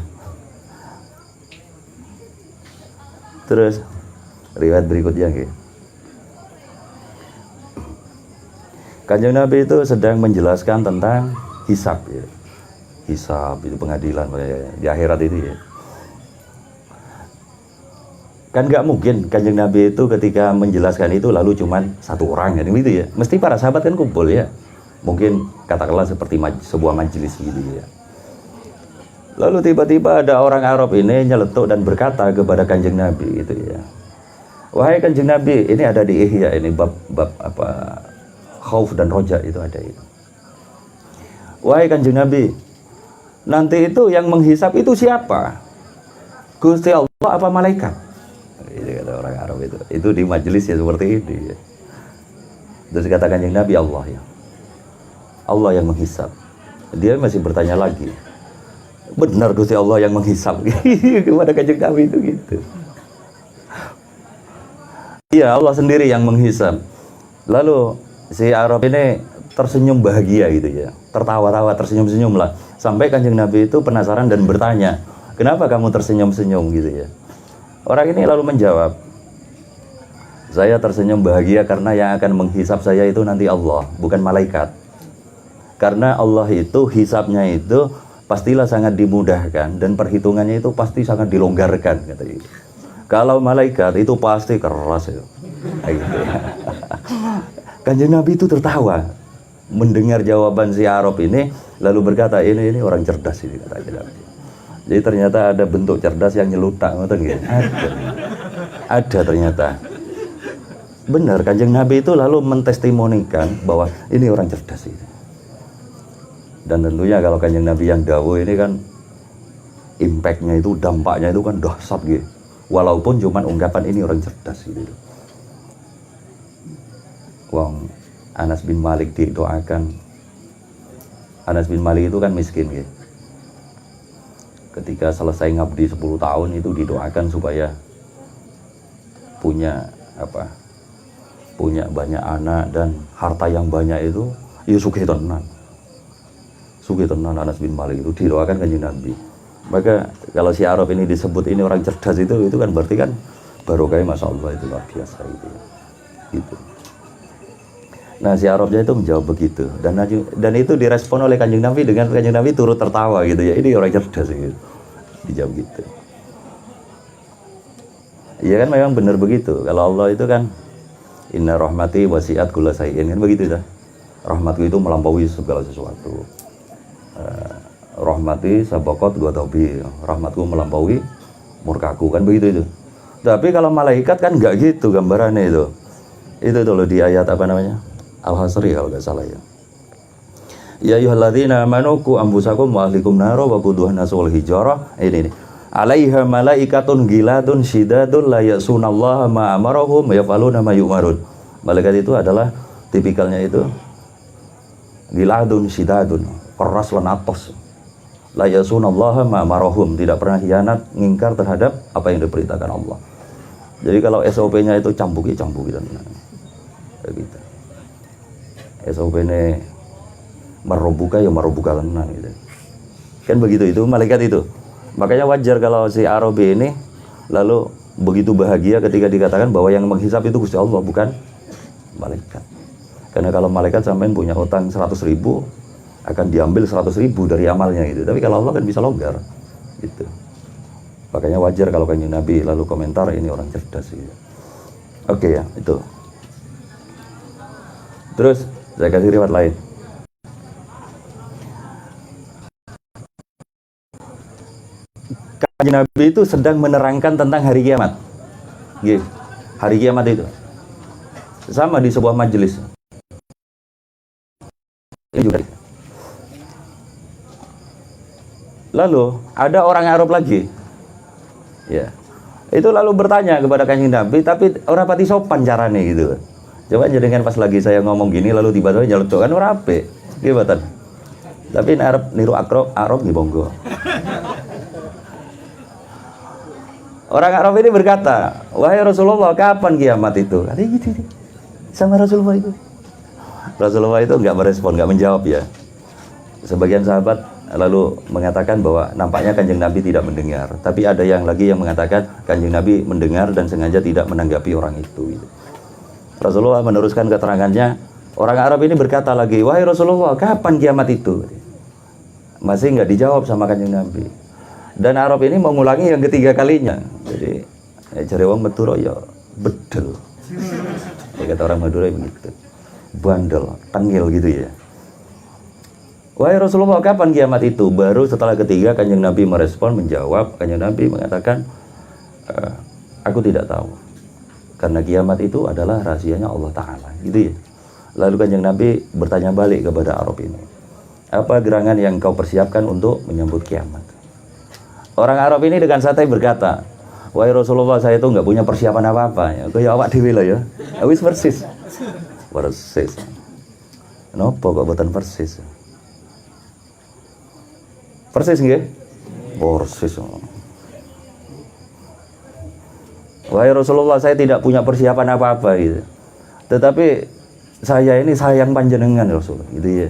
Terus riwayat berikutnya gitu, Kanjeng Nabi itu sedang menjelaskan tentang hisab ya. Hisab itu pengadilan di akhirat itu ya. Kan nggak mungkin Kanjeng Nabi itu ketika menjelaskan itu lalu cuman satu orang kan gitu ya. Mesti para sahabat kan kumpul ya. Mungkin katakanlah seperti sebuah majelis gitu ya. Lalu tiba-tiba ada orang Arab ini nyeletuk dan berkata kepada Kanjeng Nabi gitu ya. Wahai Kanjeng Nabi, ini ada di Ihya ini bab apa khauf dan roja itu ada itu. Wahai Kanjeng Nabi, nanti itu yang menghisap itu siapa? Gusti Allah apa malaikat? Ini kata orang Arab itu. Itu di majelis ya seperti ini. Ya. Terus kata Kanjeng Nabi, Allah ya. Allah yang menghisap. Dia masih bertanya lagi. Benar Gusti Allah yang menghisap. Kepada Kanjeng Nabi itu gitu. Iya, Allah sendiri yang menghisap. Lalu si Arab ini tersenyum bahagia gitu ya, tertawa-tawa, tersenyum-senyum lah, sampai Kanjeng Nabi itu penasaran dan bertanya, kenapa kamu tersenyum-senyum gitu ya. Orang ini lalu menjawab, saya tersenyum bahagia karena yang akan menghisap saya itu nanti Allah, bukan malaikat. Karena Allah itu hisapnya itu pastilah sangat dimudahkan dan perhitungannya itu pasti sangat dilonggarkan kata gitu. Kalau malaikat itu pasti keras ya. Gitu. Kanjeng Nabi itu tertawa mendengar jawaban si Arab ini, lalu berkata ini orang cerdas ini kata Kanjeng Nabi. Jadi ternyata ada bentuk cerdas yang nyelutak gitu. Ada ternyata. Benar Kanjeng Nabi itu lalu mentestimonikan bahwa ini orang cerdas ini. Dan tentunya kalau Kanjeng Nabi yang dawuh ini kan impactnya itu, dampaknya itu kan dahsyat gitu. Walaupun cuman ungkapan ini orang cerdas gitu. Wong Anas bin Malik didoakan. Anas bin Malik itu kan miskin gitu. Ketika selesai ngabdi 10 tahun itu didoakan supaya punya apa? Punya banyak anak dan harta yang banyak itu, ya sugih tenan. Sugih tenan Anas bin Malik itu didoakan Kanjeng Nabi. Maka kalau si Arab ini disebut ini orang cerdas itu kan berarti kan barokahnya Masya Allah itu luar biasa itu. Gitu. Nah si Arabnya itu menjawab begitu dan itu direspon oleh Kanjeng Nabi dengan Kanjeng Nabi turut tertawa gitu ya, ini orang cerdas gitu. Dijawab gitu. Iya kan memang benar begitu. Kalau Allah itu kan inna rahmati wasi'at kulla syai'in kan begitu dah. Rahmatku itu melampaui segala sesuatu. Rahmati sabaqat ghadabi. Rahmatku melampaui murkaku kan begitu itu. Tapi kalau malaikat kan enggak gitu gambarannya itu. Itu tuh loh di ayat apa namanya? Al-Hasri kalau nggak salah ya. Ya ayyuhalladzina amanu qu anfusakum wa ahlikum naro wa quduhan nasu wal hijarah. Ini. Alaiha malaikatun giladun syidadun la ya'sunallaha ma amarahum wa yaf'aluna ma yu'marun. Malaikat itu adalah tipikalnya itu giladun syidadun, keras lan atos. La ya'sunallaha ma amarahum, tidak pernah khianat, ngingkar terhadap apa yang diperintahkan Allah. Jadi kalau SOP-nya itu cambuki dan gitu. SOP ini marobuka ya marobuka lenan gitu. Kan begitu itu malaikat itu. Makanya wajar kalau si Arabi ini lalu begitu bahagia ketika dikatakan bahwa yang menghisap itu Gusti Allah bukan malaikat. Karena kalau malaikat sampean punya hutang 100.000 akan diambil 100.000 dari amalnya gitu. Tapi kalau Allah kan bisa longgar gitu. Makanya wajar kalau Kanjeng Nabi lalu komentar ini orang cerdas gitu. Oke ya, itu. Terus saya kasih riwayat lain. Kanjeng Nabi itu sedang menerangkan tentang hari kiamat. Gitu. Hari kiamat itu. Sama di sebuah majelis. Ini juga. Lalu ada orang Arab lagi. Ya. Itu lalu bertanya kepada Kanjeng Nabi, tapi orang pati sopan caranya gitu. Coba jenengan pas lagi saya ngomong gini lalu tiba-tiba nyeletuk kan ora apik. Nggih mboten. Tapi nek arep niru Arab nggih monggo. Orang Arab ini berkata, "Wahai Rasulullah, kapan kiamat itu?" Ada gitu sama Rasulullah itu. Rasulullah itu nggak merespon, nggak menjawab ya. Sebagian sahabat lalu mengatakan bahwa nampaknya Kanjeng Nabi tidak mendengar. Tapi ada yang lagi yang mengatakan Kanjeng Nabi mendengar dan sengaja tidak menanggapi orang itu. Rasulullah meneruskan keterangannya. Orang Arab ini berkata lagi, "Wahai Rasulullah, kapan kiamat itu?" Masih nggak dijawab sama Kanjeng Nabi. Dan Arab ini mengulangi yang ketiga kalinya. Jadi cari wong Madura ya bedel. Ya, kata orang Madura begitu. Bandel, tengil gitu ya. Wahai Rasulullah, kapan kiamat itu? Baru setelah ketiga Kanjeng Nabi merespon, menjawab. Kanjeng Nabi mengatakan, aku tidak tahu. Karena kiamat itu adalah rahasianya Allah Ta'ala. Gitu ya. Lalu Kanjeng Nabi bertanya balik kepada Arab ini. Apa gerangan yang kau persiapkan untuk menyambut kiamat? Orang Arab ini dengan santai berkata, wahai Rasulullah, saya itu nggak punya persiapan apa-apa. Ya, kayak awak dewe lah ya. Wis persis. Persis. Kenapa kok buatan persis? Persis nggih? Persis. Wahai Rasulullah, saya tidak punya persiapan apa-apa gitu. Tetapi saya ini sayang panjenengan Rasul, gitu ya.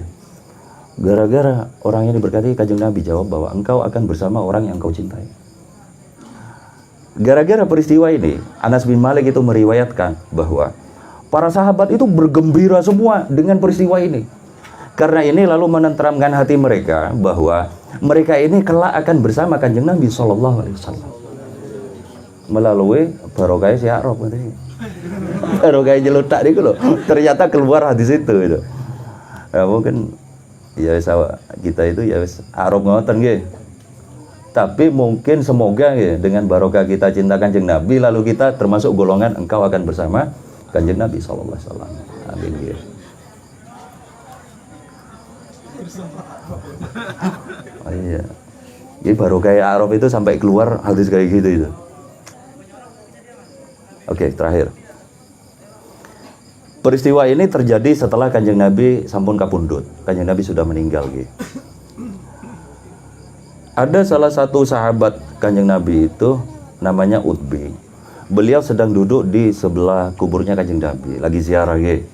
Gara-gara orang ini berkata, Kanjeng Nabi jawab bahwa engkau akan bersama orang yang kau cintai. Gara-gara peristiwa ini, Anas bin Malik itu meriwayatkan bahwa para sahabat itu bergembira semua dengan peristiwa ini. Karena ini lalu menenteramkan hati mereka bahwa mereka ini kelak akan bersama Kanjeng Nabi SAW. Melalui barokah si Arab. Barokah jelutak itu loh. Ternyata keluar hadis itu. Gitu. Ya, mungkin ya kita itu ya Arab ngoten nggih. Tapi mungkin semoga ya, dengan barokah kita cinta Kanjeng Nabi lalu kita termasuk golongan engkau akan bersama Kanjeng Nabi sallallahu alaihi wasallam. Amin nggih. Oh iya. Ini barokah Arab itu sampai keluar hadis kayak gitu itu. Oke, terakhir. Peristiwa ini terjadi setelah Kanjeng Nabi sampun kapundhut. Kanjeng Nabi sudah meninggal gitu. Ada salah satu sahabat Kanjeng Nabi itu namanya Utbi. Beliau sedang duduk di sebelah kuburnya Kanjeng Nabi, lagi ziarah gitu.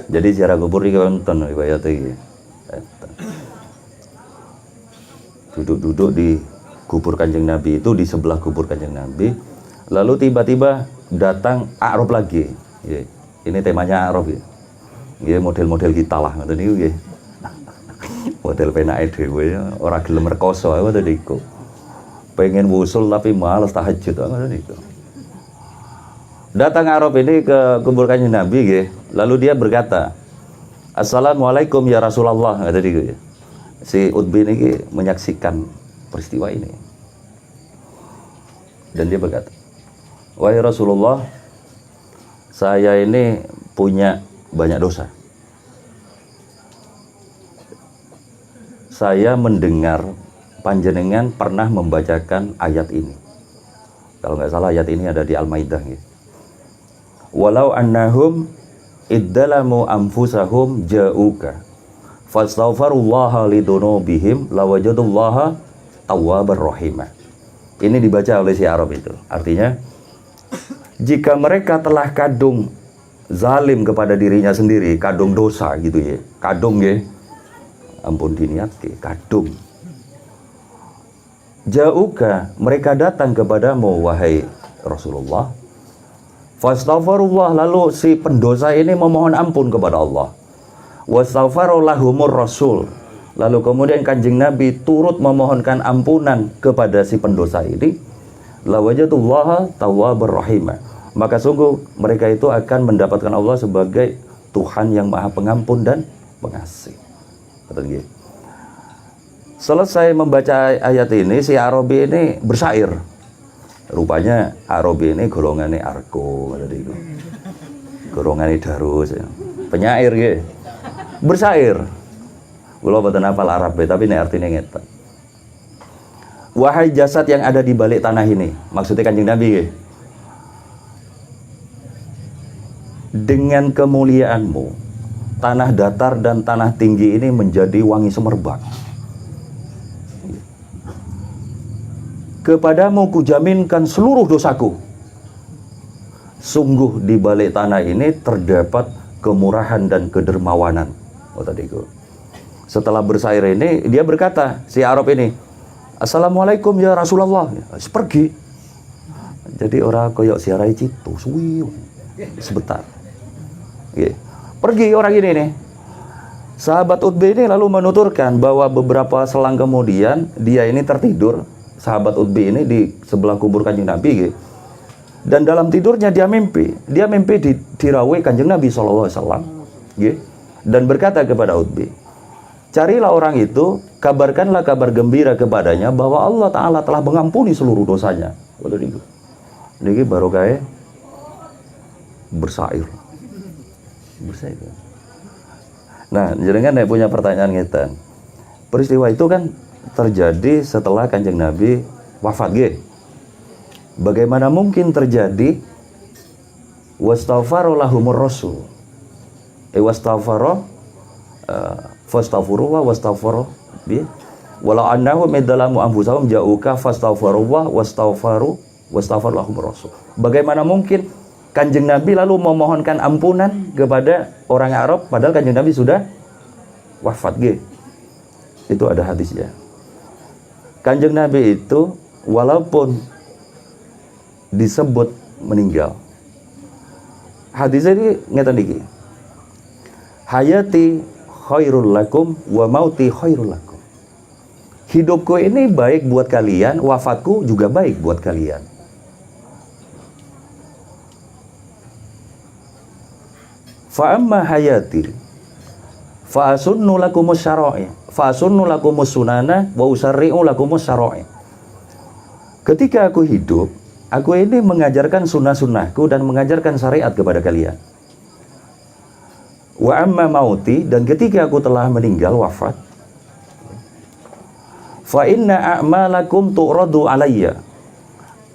Jadi ziarah kubur iki wonten riwayat iki. Duduk-duduk di kubur Kanjeng Nabi itu di sebelah kubur Kanjeng Nabi. Lalu tiba-tiba datang Arab lagi. Gitu. Ini temanya Arab ya. Nggih model-model kita lah ngoten niku nggih. Model penake dhewe ora gelem rekoso ngoten niku. Pengen wusul tapi males tahajud ngoten niku. Datang Arab ini ke kubur Kanjeng Nabi nggih. Lalu dia berkata, "Assalamualaikum ya Rasulullah." Ngoten niku ya. Si Utbi ini menyaksikan peristiwa ini. Dan dia berkata, "Wahai Rasulullah, saya ini punya banyak dosa. Saya mendengar panjenengan pernah membacakan ayat ini. Kalau nggak salah ayat ini ada di Al-Maidah. Gitu. Walau annahum iddalamu anfusahum ja'uka fastaghfirullaha lidunubihim lawajadullaha tawwabar rahimah." Ini dibaca oleh si Arab itu. Artinya, jika mereka telah kadung zalim kepada dirinya sendiri, kadung dosa gitu ya, kadung ya, ampun diniat ke, kadung. Jauka, mereka datang kepadamu wahai Rasulullah. Fastaghfirullah, lalu si pendosa ini memohon ampun kepada Allah. Wastaghfarulahumur Rasul. Lalu kemudian Kanjeng Nabi turut memohonkan ampunan kepada si pendosa ini. Lawajatullaha tawwabar rahimah. Maka sungguh mereka itu akan mendapatkan Allah sebagai Tuhan yang Maha Pengampun dan Pengasih. Selesai membaca ayat ini, si Arabi ini bersair. Rupanya Arabi ini golongannya Arko, golongannya Darus, penyair gitu. Bersair. Kula boten hafal Arab tapi ini artinya ngeten. Wahai jasad yang ada di balik tanah ini, maksudnya Kanjeng Nabi gitu. dengan kemuliaanmu tanah datar dan tanah tinggi ini menjadi wangi semerbak. Kepadamu kujaminkan seluruh dosaku. Sungguh di balik tanah ini terdapat kemurahan dan kedermawanan. Oh tadiku. Setelah bersair ini, dia berkata, si Arab ini, Assalamualaikum ya Rasulullah. Pergi. Jadi orang koyok siarai citu, suwi, sebentar. Pergi orang ini nih. Sahabat Utbah ini lalu menuturkan bahwa beberapa selang kemudian dia ini tertidur. Sahabat Utbah ini di sebelah kubur Kanjeng Nabi gitu. Dan dalam tidurnya dia mimpi dirawai Kanjeng Nabi SAW gitu. Dan berkata kepada Utbah, carilah orang itu, kabarkanlah kabar gembira kepadanya bahwa Allah Ta'ala telah mengampuni seluruh dosanya. Ini baru kayak bersair. Nah, jenengan punya pertanyaan kita. Peristiwa itu kan terjadi setelah Kanjeng Nabi wafat ge. Bagaimana mungkin terjadi wastaghfara lahumur rasul? Fastaghfirullah wastaghfara bi walau annahum idzalamu anfusahum ja'uka fastaghfirullah wastaghfar lahumur rasul. Bagaimana mungkin Kanjeng Nabi lalu memohonkan ampunan kepada orang Arab padahal Kanjeng Nabi sudah wafat ge. Itu ada hadisnya. Kanjeng Nabi itu walaupun disebut meninggal, hadisnya ini ngeten iki. Hayati khairul lakum wa mauti khairul lakum. Hidupku ini baik buat kalian, wafatku juga baik buat kalian. Fa amma hayati fa asunnu lakumus syara'i fa asunnu lakumus sunana wa usarri'u lakumus syara'i. Ketika aku hidup, aku ini mengajarkan sunnah-sunnahku dan mengajarkan syariat kepada kalian. Wa amma mauti, dan ketika aku telah meninggal wafat, fa inna a'malakum tu'radu alayya.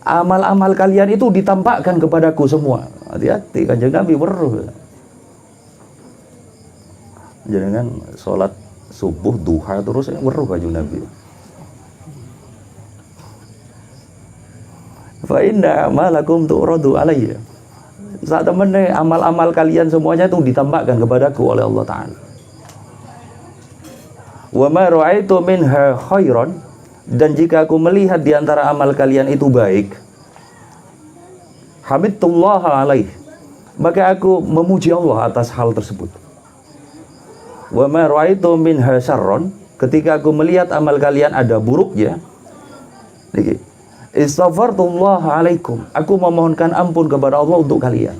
Amal-amal kalian itu ditampakkan kepadaku semua. Hati-hati, Kanjeng Nabi weruh. Jangan sholat subuh duha terus weruh Kanjeng Nabi. Fa inna a'malakum tu'radu alayya. Saat temennya amal-amal kalian semuanya itu ditampakkan kepadaku oleh Allah Ta'ala. Wa ma ra'aitu minha khairan, dan jika aku melihat di antara amal kalian itu baik, hamidullah alaih, maka aku memuji Allah atas hal tersebut. Wa ma ra'aitu minha syarran, ketika aku melihat amal kalian ada buruknya, istaghfartullah alaikum, aku memohonkan ampun kepada Allah untuk kalian.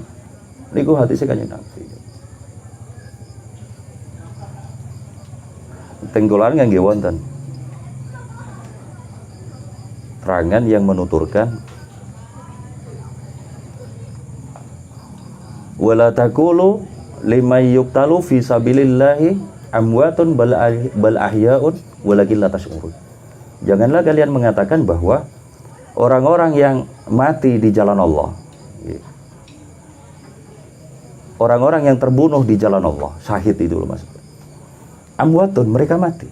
Niku hati saya Kanjeng Nabi. Tenggolan nggih wonten terangan yang menuturkan wala taqulu liman yuqtalu fi sabilillahi amwatun bal ahya'un walakin la tash'urun. Janganlah kalian mengatakan bahwa orang-orang yang mati di jalan Allah, orang-orang yang terbunuh di jalan Allah, syahid itu loh maksudnya. Amwatun, mereka mati.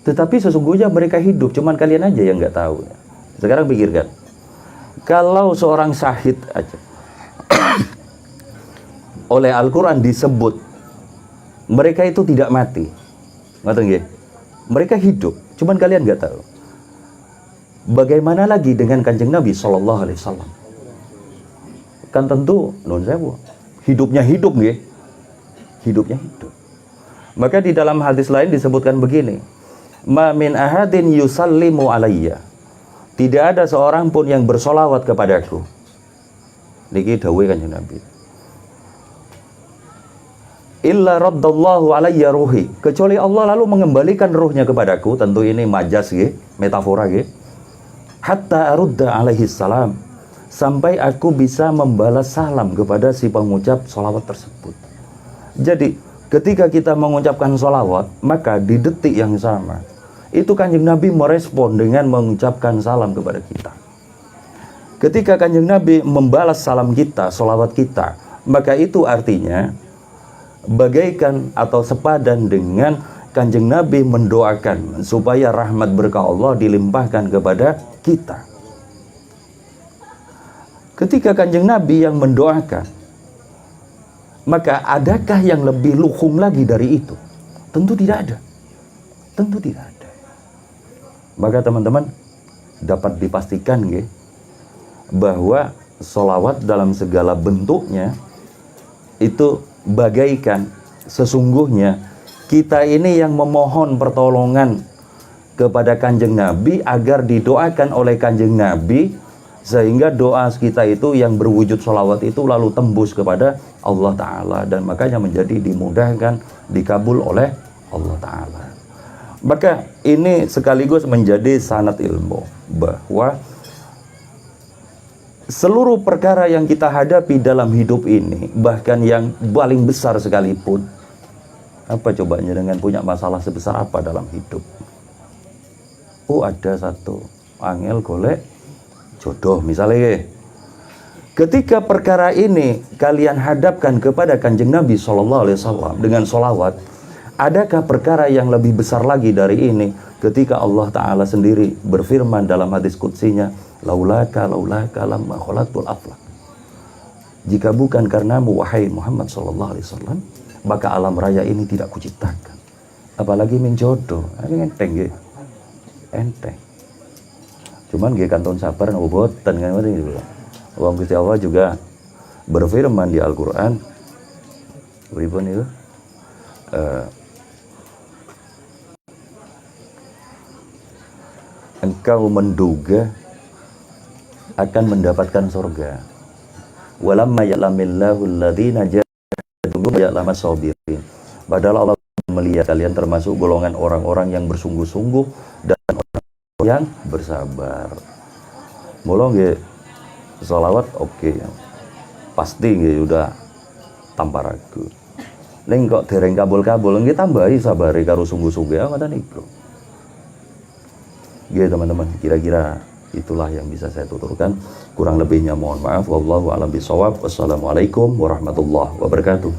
Tetapi sesungguhnya mereka hidup, cuman kalian aja yang nggak tahu. Sekarang pikirkan, kalau seorang syahid aja oleh Al-Quran disebut mereka itu tidak mati, ngerti nggih? Mereka hidup, cuman kalian nggak tahu. Bagaimana lagi dengan Kanjeng Nabi Sallallahu Alaihi Wasallam? Kan tentu non sewu, hidupnya hidup nggih, hidupnya hidup. Maka di dalam hadis lain disebutkan begini, ma min ahadin yusallimu alayya, tidak ada seorang pun yang bersolawat kepadaku. Niki dawuh Kanjeng Nabi. Illa raddallahu alayya ruhi, kecuali Allah lalu mengembalikan ruhnya kepadaku. Tentu ini majas nggih, metafora nggih. Hatta arudda alaihi salam, sampai aku bisa membalas salam kepada si pengucap sholawat tersebut. Jadi ketika kita mengucapkan sholawat, maka di detik yang sama itu Kanjeng Nabi merespon dengan mengucapkan salam kepada kita. Ketika Kanjeng Nabi membalas salam kita, sholawat kita, maka itu artinya bagaikan atau sepadan dengan Kanjeng Nabi mendoakan supaya rahmat berkah Allah dilimpahkan kepada kita. Ketika Kanjeng Nabi yang mendoakan, maka adakah yang lebih luhung lagi dari itu? Tentu tidak ada. Tentu tidak ada. Maka teman-teman dapat dipastikan bahwa sholawat dalam segala bentuknya itu bagaikan sesungguhnya kita ini yang memohon pertolongan kepada Kanjeng Nabi agar didoakan oleh Kanjeng Nabi, sehingga doa kita itu yang berwujud sholawat itu lalu tembus kepada Allah Ta'ala, dan makanya menjadi dimudahkan, dikabul oleh Allah Ta'ala. Maka ini sekaligus menjadi sanad ilmu bahwa seluruh perkara yang kita hadapi dalam hidup ini, bahkan yang paling besar sekalipun, apa cobanya dengan punya masalah sebesar apa dalam hidup? Oh, ada satu angel golek jodoh misalnya. Ketika perkara ini kalian hadapkan kepada Kanjeng Nabi SAW dengan sholawat, adakah perkara yang lebih besar lagi dari ini? Ketika Allah Ta'ala sendiri berfirman dalam hadis qudsinya, laulaka lamma khalaqtul aflaq. Jika bukan karenamu wahai Muhammad SAW, maka alam raya ini tidak kuciptakan. Apalagi menjodoh, enteng nggih. Enteng. Cuman nggih kanton sabar ngoboten kan ngoten. Wong Gusti Allah juga berfirman di Al-Qur'an, pripun itu? Engkau menduga akan mendapatkan surga. Walamma ya'lamillahu alladhina jahadu ya'lamas sabirin. Padahal Allah melihat kalian termasuk golongan orang-orang yang bersungguh-sungguh dan orang yang bersabar. Mula nggih sholawat oke. Pasti nggih udah tanpa ragu. Ning kok dereng kabul-kabul nggih tambahi sabare karo sungguh-sungguh ngoten niku. Nggih teman-teman, kira-kira itulah yang bisa saya tuturkan. Kurang lebihnya mohon maaf. Wallahu a'lam bishawab. Wassalamualaikum warahmatullahi wabarakatuh.